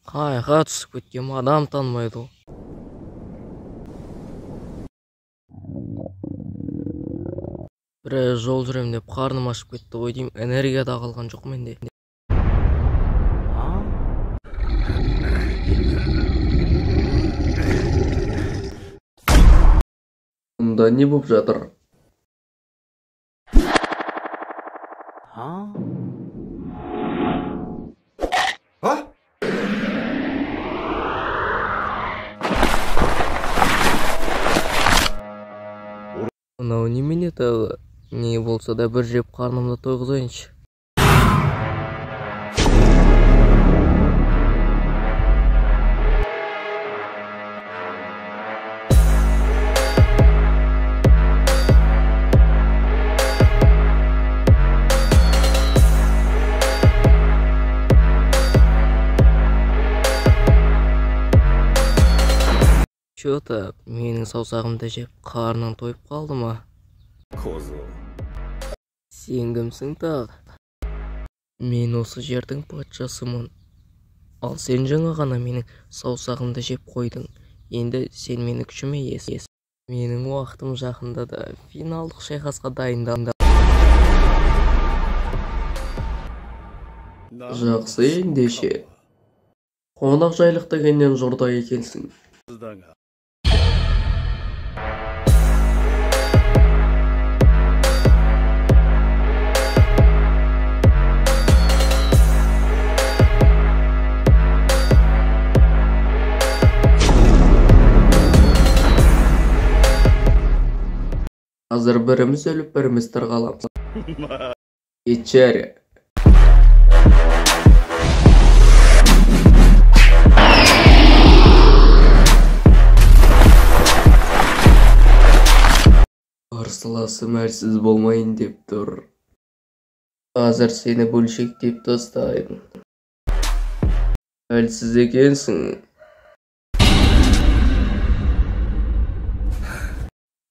Қайға түсіп кеткем, адам танымайды ол. Біраз жол жүрем деп қарным ашып кетті ғой деймін, энергия да қалған жоқ менде. Мұнда не болып жатыр? Мынау немене тағы? Не болса да бір жеп қарнымды тойғызайыншы. Чё-то менің саусағымды жеп қарның тойып қалды ма? Сен кімсің тағы? Мен осы жердің патшасымын. Ал сен жаңа ғана менің саусағымды жеп қойдың. Енді сен мені күшіме ес. Менің уақытым жақында да финалдық шайқасқа дайындалды. Жақсы ендеше. Қонақ жайлық дегеннен жұрда екенсің. Қазір біріміз өліп, біріміз тырғаламыз. Кетшәрі. Қарсыласым әлсіз болмайын деп тұр. Қазір сені бөлшектеп тастайын. Әлсіз екенсің.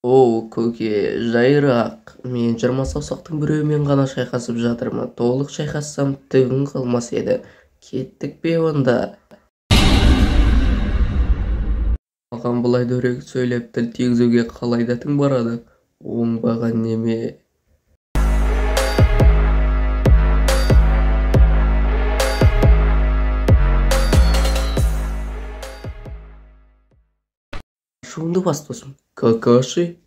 О, көке, жайырақ. Мен 20 саусақтың біреуімен ғана шайқасып жатырмын. Толық шайқассам түгін қалмас еді. Кеттік пе онда? Маған бұлай дөрекі сөйлеп тіл тигізуге қалай да тың барады. Оңбаған неме. Шуыңды бас досым. Какаши.